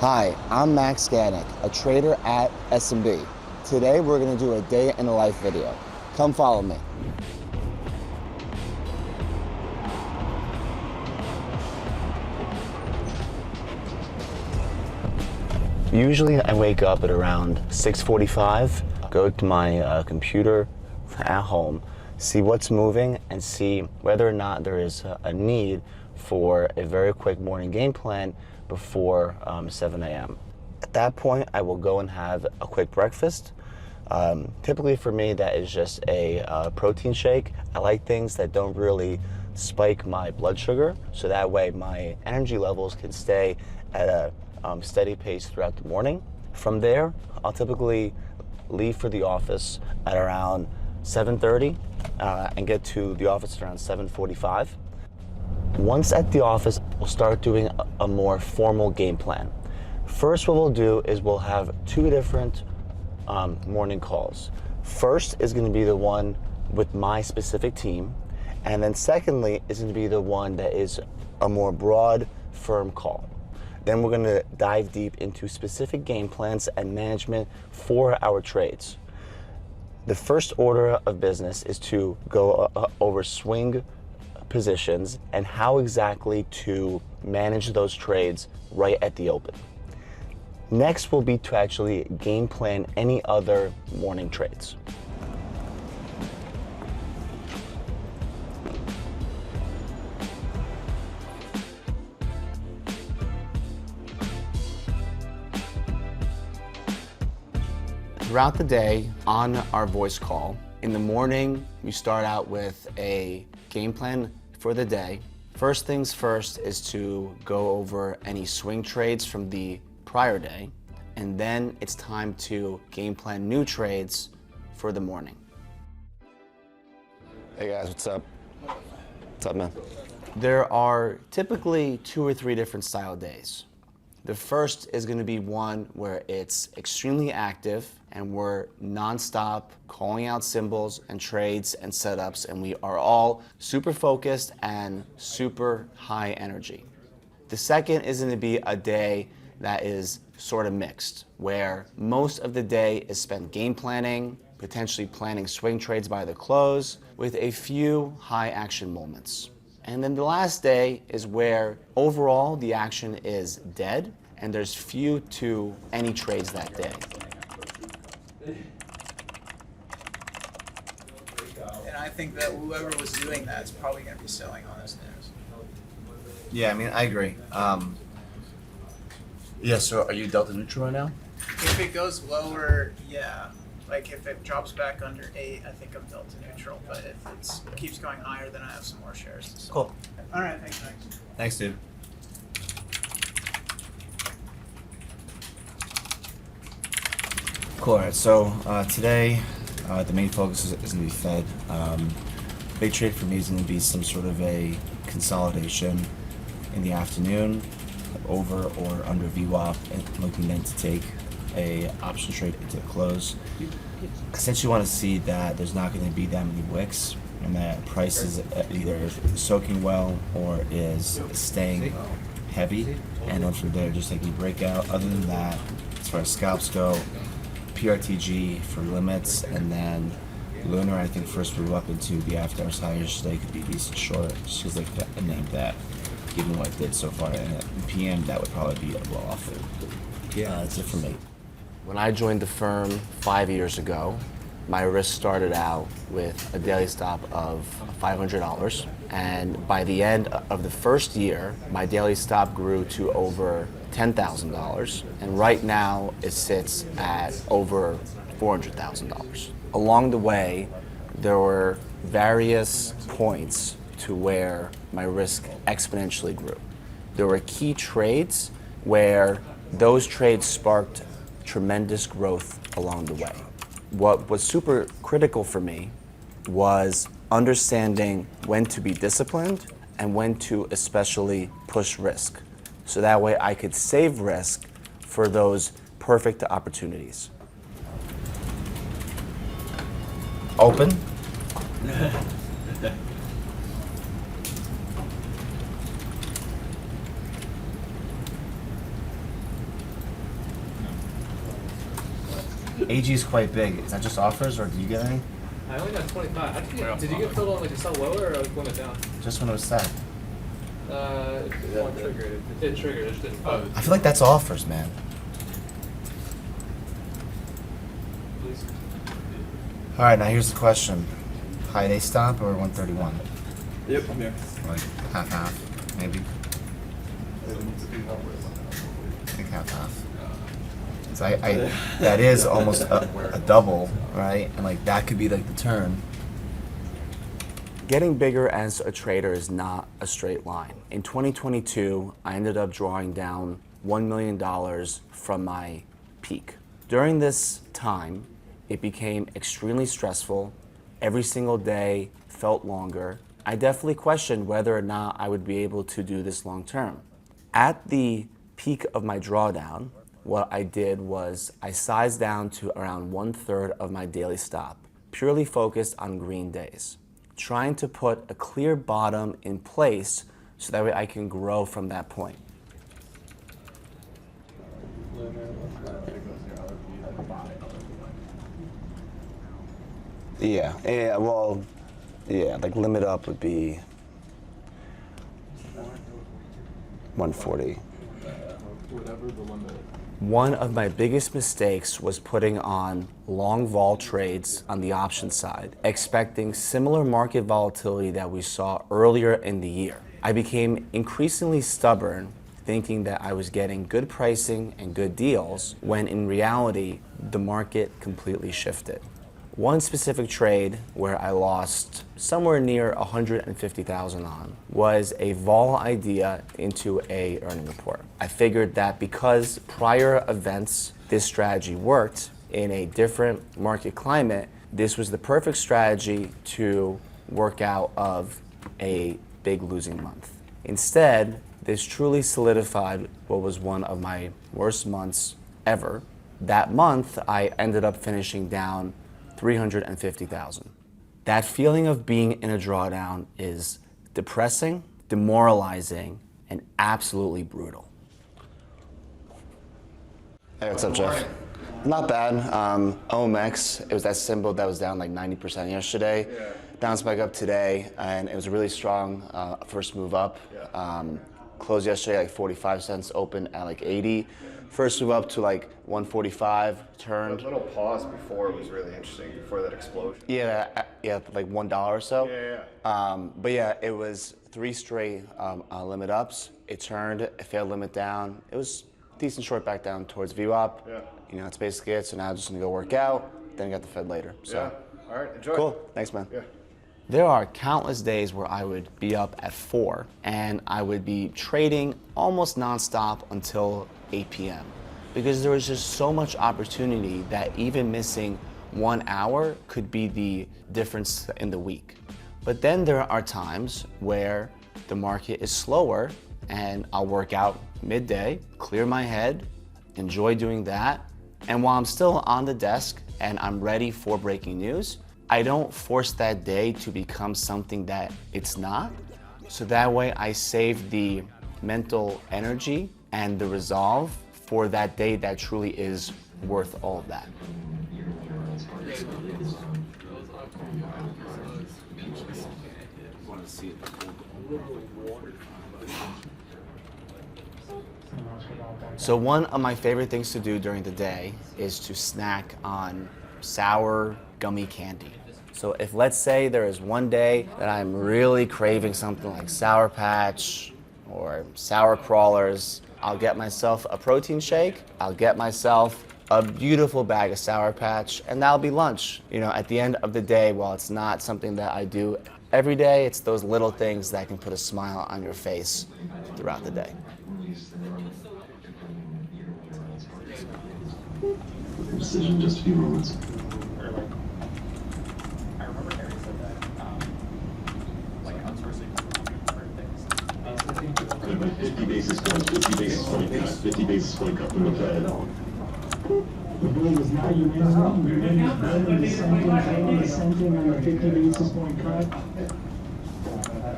Hi, I'm Max SMB, a trader at SMB. Today we're going to do a day in the life video. Come follow me. Usually I wake up at around 6:45, go to my computer at home, see what's moving and see whether or not there is a need for a very quick morning game plan before 7 a.m. At that point, I will go and have a quick breakfast. Typically for me, that is just a protein shake. I like things that don't really spike my blood sugar, so that way my energy levels can stay at a steady pace throughout the morning. From there, I'll typically leave for the office at around 7:30 and get to the office at around 7:45. Once at the office, we'll start doing a more formal game plan. First, what we'll do is we'll have two different morning calls. First is going to be the one with my specific team, and then secondly is going to be the one that is a more broad, firm call. Then we're going to dive deep into specific game plans and management for our trades. The first order of business is to go over swing positions and how exactly to manage those trades right at the open. Next will be to actually game plan any other morning trades. Throughout the day on our voice call, in the morning, we start out with a game plan for the day. First things first is to go over any swing trades from the prior day, and then it's time to game plan new trades for the morning. Hey guys, what's up? What's up, man? There are typically 2 or 3 different style days. The first is going to be one where it's extremely active and we're nonstop calling out symbols and trades and setups, and we are all super focused and super high energy. The second is going to be a day that is sort of mixed, where most of the day is spent game planning, potentially planning swing trades by the close, with a few high action moments. And then the last day is where overall the action is dead and there's few to any trades that day. And I think that whoever was doing that is probably going to be selling on this news. Yeah, I mean, I agree. Yeah, so are you delta neutral right now? If it goes lower, yeah. Like if it drops back under 8, I think I'm delta neutral. But if it keeps going higher, then I have some more shares to sell. Cool. All right, thanks. Thanks, dude. Cool, all right, so today the main focus is going to be Fed. Big trade for me is going to be some sort of a consolidation in the afternoon, over or under VWAP, and looking then to take a option trade into the close. Essentially want to see that there's not going to be that many wicks and that price is either soaking well or is staying heavy, and then from there just taking a breakout. Other than that, as far as scalps go, PRTG for limits, and then Lunar I think first move up into the after hours higher today could be decent short, just because they named that given what it did so far, and at PM that would probably be a blow off. Yeah, that's it for me. When I joined the firm 5 years ago, my risk started out with a daily stop of $500, and by the end of the first year, my daily stop grew to over $10,000, and right now it sits at over $400,000. Along the way, there were various points to where my risk exponentially grew. There were key trades where those trades sparked tremendous growth along the way. What was super critical for me was understanding when to be disciplined and when to especially push risk, so that way I could save risk for those perfect opportunities. Open. AG is quite big. Is that just offers, or do you get any? I only got 25. Did you get filled on like a sell lower or like when it down? Just when it was set. It won't trigger. It did trigger. It just didn't vote. I feel like that's offers, man. Please. All right, now here's the question: high day stop or 131? Yep, I'm here. Like half, maybe. I think half. So I that is almost a double, right? And like that could be like the turn. Getting bigger as a trader is not a straight line. In 2022, I ended up drawing down $1 million from my peak. During this time, it became extremely stressful. Every single day felt longer. I definitely questioned whether or not I would be able to do this long term. At the peak of my drawdown, what I did was I sized down to around 1/3 of my daily stop, purely focused on green days, trying to put a clear bottom in place so that way I can grow from that point. Yeah, like limit up would be 140. One of my biggest mistakes was putting on long vol trades on the option side, expecting similar market volatility that we saw earlier in the year. I became increasingly stubborn, thinking that I was getting good pricing and good deals, when in reality, the market completely shifted. One specific trade where I lost somewhere near 150,000 on was a vol idea into a earning report. I figured that because prior events, this strategy worked in a different market climate, this was the perfect strategy to work out of a big losing month. Instead, this truly solidified what was one of my worst months ever. That month, I ended up finishing down 350,000. That feeling of being in a drawdown is depressing, demoralizing, and absolutely brutal. Hey, what's up, Jeff? Not bad. OMX, it was that symbol that was down like 90% yesterday. Yeah. Bounced back up today, and it was a really strong first move up. Yeah. Closed yesterday like 45 cents, open at like 80. First move up to like 145, turned. A little pause before was really interesting, before that explosion. Yeah, like $1 or so. Yeah. But yeah, it was 3 straight limit ups. It turned, it failed limit down. It was decent short back down towards VWAP. Yeah. You know, that's basically it. So now I'm just gonna go work out, then get the Fed later. So. Yeah. All right, enjoy. Cool, thanks man. Yeah. There are countless days where I would be up at 4 and I would be trading almost nonstop until 8 p.m. because there was just so much opportunity that even missing 1 hour could be the difference in the week. But then there are times where the market is slower and I'll work out midday, clear my head, enjoy doing that. And while I'm still on the desk and I'm ready for breaking news, I don't force that day to become something that it's not. So that way I save the mental energy and the resolve for that day that truly is worth all of that. So one of my favorite things to do during the day is to snack on sour gummy candy. So if, let's say, there is one day that I'm really craving something like Sour Patch or Sour Crawlers, I'll get myself a protein shake, I'll get myself a beautiful bag of Sour Patch, and that'll be lunch. You know, at the end of the day, while it's not something that I do every day, it's those little things that can put a smile on your face throughout the day. Decision just a few moments. I remember Harry said that, like outsourcing things. Good, but 50 basis points, 50 basis point cut, 50 basis point cut from the Fed. The bill is now unanimous. Your name is better dissenting on the 50 basis point cut.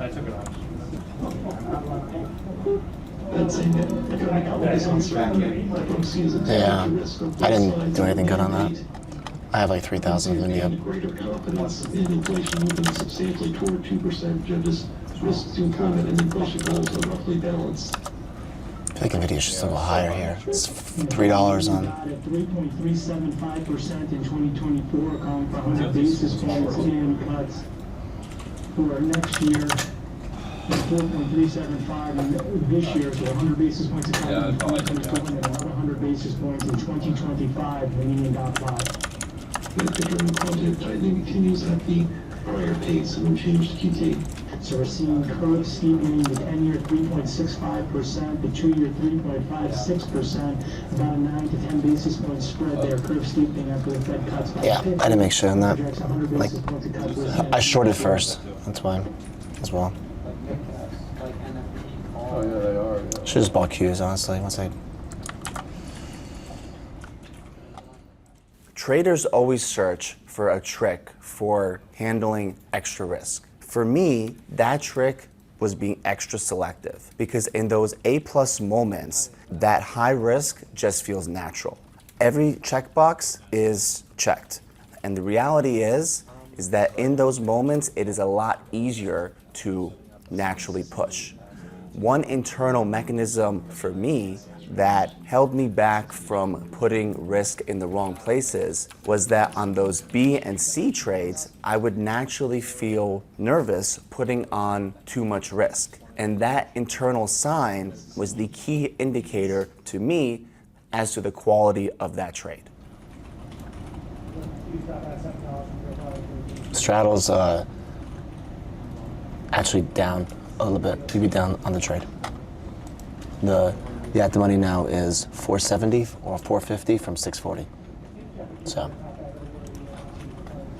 I took it off. I'd say that economic outlook is uncertain. I don't see as a Yeah, risk of I didn't do anything good on that. I have like 3,000 in India. Greater confidence in inflation moving substantially toward 2%. Judges risk to employment and inflation goals are roughly balanced. I feel like Nvidia should still go higher here. It's $3 on. At 3.375% in 2024, calling for 100 basis points in cuts for next year. 4.375 in this year, so 100 basis points of cut in 2024 and another 100 basis points in 2025, the median dot five. The German quantitative tightening continues at the prior pace of unchanged QT. So we're seeing curve steepening, the 10-year 3.65%, the 2-year 3.56%, about a 9 to 10 basis point spread there, curve steepening after the Fed cuts by Yeah, 50. I didn't make sure on that. Projects 100 Like, basis points of cuts with I shorted first. That's why, as well. Oh yeah, they are. Yeah. Should just bought Qs, honestly. Once I. Traders always search for a trick for handling extra risk. For me, that trick was being extra selective because in those A+ moments, that high risk just feels natural. Every checkbox is checked. And the reality is that in those moments, it is a lot easier to naturally push. One internal mechanism for me that held me back from putting risk in the wrong places was that on those B and C trades, I would naturally feel nervous putting on too much risk. And that internal sign was the key indicator to me as to the quality of that trade. Straddle's actually down a little bit. He'd be down on the trade. The at the money now is 470 or 450 from 640. So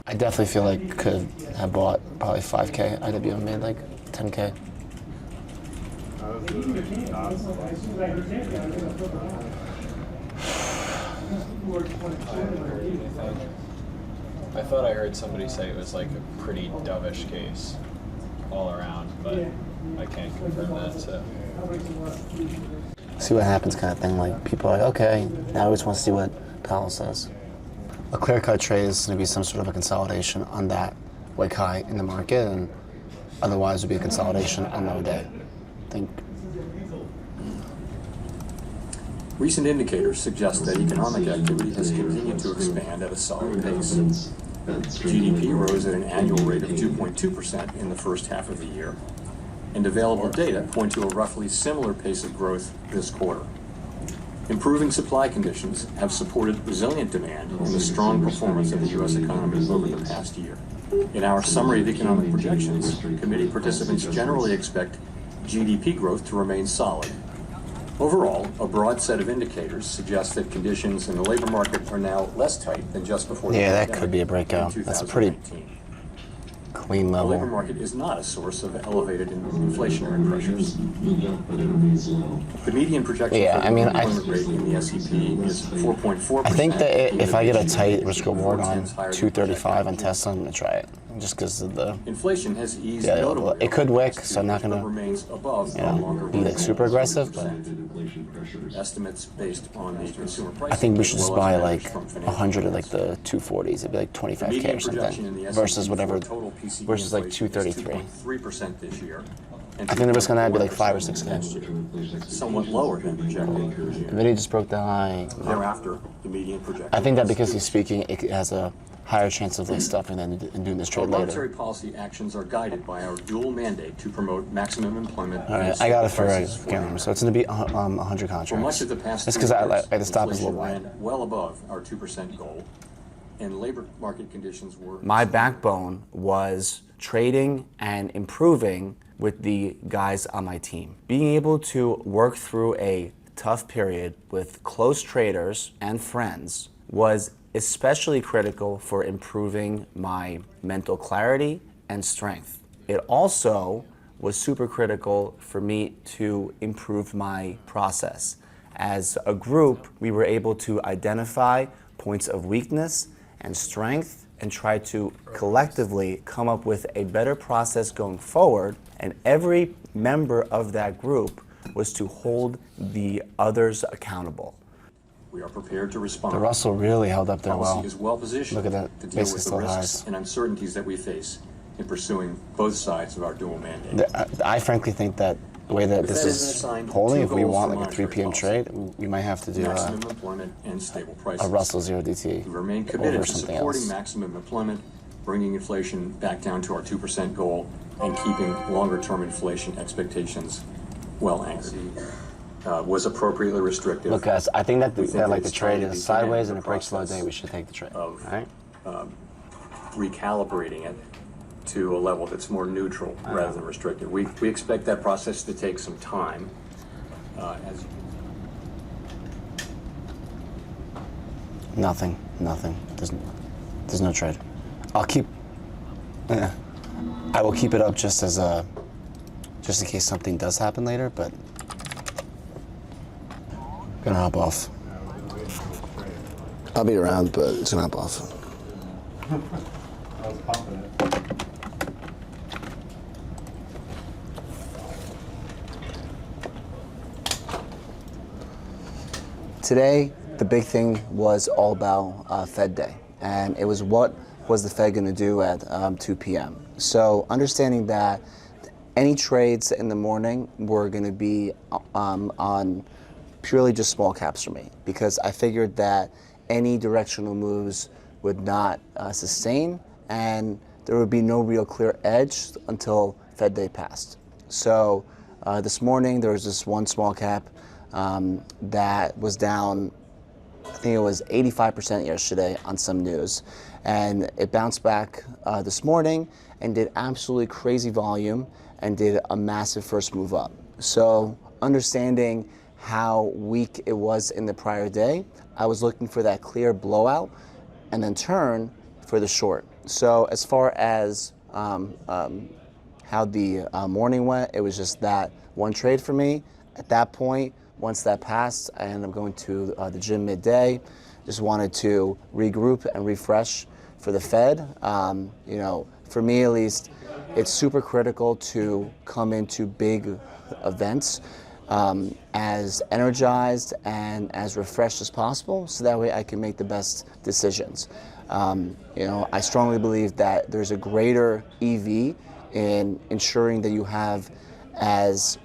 I definitely feel like could have bought probably 5K. I'd have made like 10K. I thought I heard somebody say it was like a pretty dovish case all around, but I can't confirm that, so. See what happens kind of thing. Like people are like, okay, now we just want to see what Powell says. A clear-cut trade is going to be some sort of a consolidation on that wick high in the market, and otherwise would be a consolidation on another day. I think. Recent indicators suggest that economic activity has continued to expand at a solid pace. GDP rose at an annual rate of 2.2% in the first half of the year, and available data point to a roughly similar pace of growth this quarter. Improving supply conditions have supported resilient demand and the strong performance of the U.S. economy over the past year. In our summary of economic projections, committee participants generally expect GDP growth to remain solid. Overall, a broad set of indicators suggest that conditions in the labor market are now less tight than just before the pandemic. Yeah, that could be a breakout. That's a pretty clean level. The labor market is not a source of elevated inflationary pressures. The median projection for the unemployment rate in the SEP is 4.4%. I think that if I get a tight risk reward on 235 on Tesla, I'm gonna try it. Just because of the inflation has eased notably. It could wick, so I'm not gonna be like super aggressive, but estimates based on the consumer price. I think we should just buy like 100 of like the 240s. It'd be like 25K or something versus whatever, versus like 233. 3% this year. I think the risk on that would be like 5 or 6K. Somewhat lower than projected. Nvidia just broke the high. Thereafter, the median projection. I think that because he's speaking, it has a higher chance of like stuffing and doing this trade later. Monetary policy actions are guided by our dual mandate to promote maximum employment. All right, I got it for a calendar, so it's going to be 100 contracts. For much of the past That's because the stop is a little wide. Well above our 2% goal, and labor market conditions were. My backbone was trading and improving with the guys on my team. Being able to work through a tough period with close traders and friends was especially critical for improving my mental clarity and strength. It also was super critical for me to improve my process. As a group, we were able to identify points of weakness and strength and try to collectively come up with a better process going forward. And every member of that group was to hold the others accountable. We are prepared to respond. The Russell really held up there well. Policy is well positioned Look at that, to deal basically with the still risks highs. and uncertainties that we face in pursuing both sides of our dual mandate. I frankly think that the way that The this Fed has is assigned holding, two if we goals want for like a 3 monetary p.m. policy. trade, we might have to do Maximum employment and stable prices. a Russell 0DT We remain over committed to something supporting else. maximum employment, bringing inflation back down to our 2% goal, and keeping longer-term inflation expectations well anchored. Was appropriately restrictive. Look, guys, I think that We think like the it's trade time to is sideways begin and the it breaks low process day. We should take the trade. of All right. recalibrating it to a level that's more neutral rather than restrictive. We expect that process to take some time. As Nothing. There's no trade. I'll keep. Yeah, I will keep it up just in case something does happen later. But gonna hop off. I'll be around, but it's gonna hop off. I was confident. Today, the big thing was all about Fed Day, and it was what was the Fed going to do at 2 p.m. So understanding that any trades in the morning were going to be on purely just small caps for me, because I figured that any directional moves would not sustain, and there would be no real clear edge until Fed Day passed. So this morning there was this one small cap that was down, I think it was 85% yesterday on some news, and it bounced back this morning and did absolutely crazy volume and did a massive first move up. So understanding how weak it was in the prior day, I was looking for that clear blowout and then turn for the short. So as far as how the morning went, it was just that one trade for me. At that point, once that passed, I ended up going to the gym midday. Just wanted to regroup and refresh for the Fed. You know, for me at least, it's super critical to come into big events as energized and as refreshed as possible, so that way I can make the best decisions. You know, I strongly believe that there's a greater EV in ensuring that you have as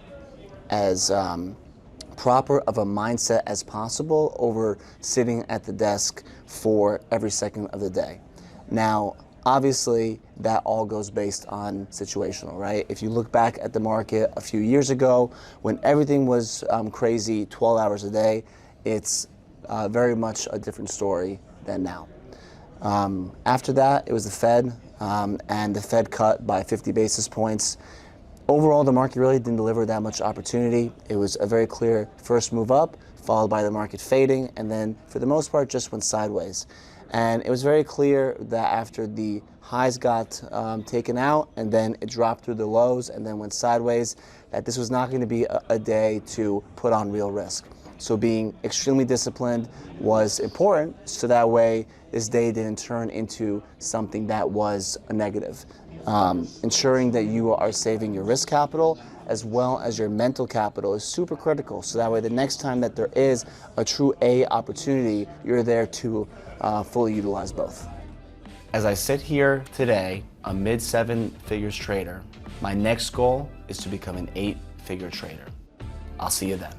proper of a mindset as possible over sitting at the desk for every second of the day. Now, obviously, that all goes based on situational, right? If you look back at the market a few years ago, when everything was crazy 12 hours a day, it's very much a different story than now. After that, it was the Fed, and the Fed cut by 50 basis points. Overall, the market really didn't deliver that much opportunity. It was a very clear first move up, followed by the market fading, and then for the most part just went sideways. And it was very clear that after the highs got taken out and then it dropped through the lows and then went sideways, that this was not going to be a day to put on real risk. So being extremely disciplined was important, so that way this day didn't turn into something that was a negative. Ensuring that you are saving your risk capital as well as your mental capital is super critical, so that way the next time that there is a true A opportunity, you're there to fully utilize both. As I sit here today, a mid-7 figures trader, my next goal is to become an 8-figure trader. I'll see you then.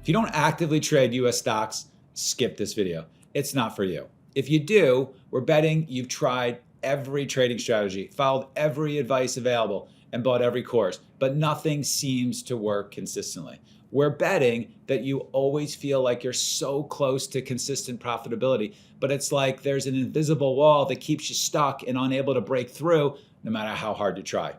If you don't actively trade US stocks, skip this video. It's not for you. If you do, we're betting you've tried every trading strategy, followed every advice available, and bought every course, but nothing seems to work consistently. We're betting that you always feel like you're so close to consistent profitability, but it's like there's an invisible wall that keeps you stuck and unable to break through no matter how hard you try.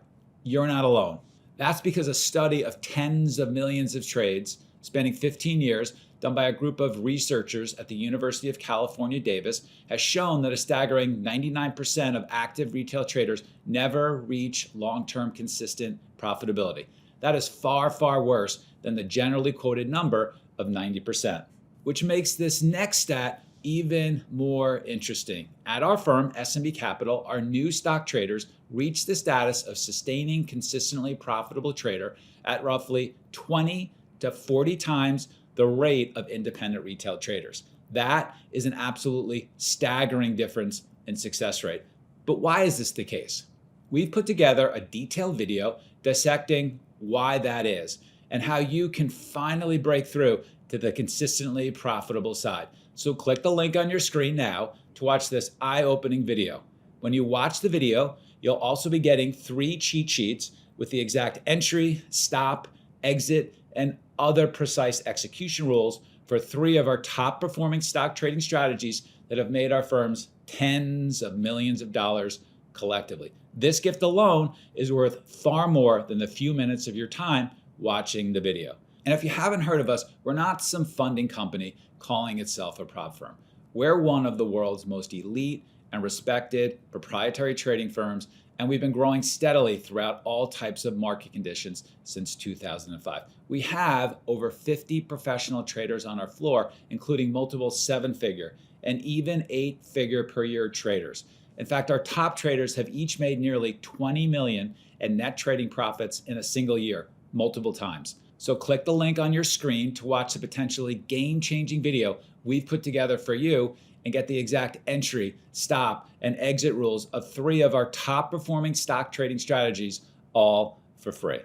You're not alone. That's because a study of tens of millions of trades spanning 15 years, done by a group of researchers at the University of California, Davis, has shown that a staggering 99% of active retail traders never reach long-term consistent profitability. That is far, far worse than the generally quoted number of 90%, which makes this next stat even more interesting. At our firm, SMB Capital, our new stock traders reach the status of sustaining consistently profitable trader at roughly 20 to to 40 times the rate of independent retail traders. That is an absolutely staggering difference in success rate. But why is this the case? We've put together a detailed video dissecting why that is and how you can finally break through to the consistently profitable side. So click the link on your screen now to watch this eye-opening video. When you watch the video, you'll also be getting 3 cheat sheets with the exact entry, stop, exit, and other precise execution rules for 3 of our top performing stock trading strategies that have made our firms tens of millions of dollars collectively. This gift alone is worth far more than the few minutes of your time watching the video. And if you haven't heard of us, we're not some funding company calling itself a prop firm. We're one of the world's most elite and respected proprietary trading firms, and we've been growing steadily throughout all types of market conditions since 2005. We have over 50 professional traders on our floor, including multiple 7-figure and even 8-figure per year traders. In fact, our top traders have each made nearly 20 million in net trading profits in a single year, multiple times. So click the link on your screen to watch the potentially game-changing video we've put together for you and get the exact entry, stop, and exit rules of 3 of our top performing stock trading strategies, all for free.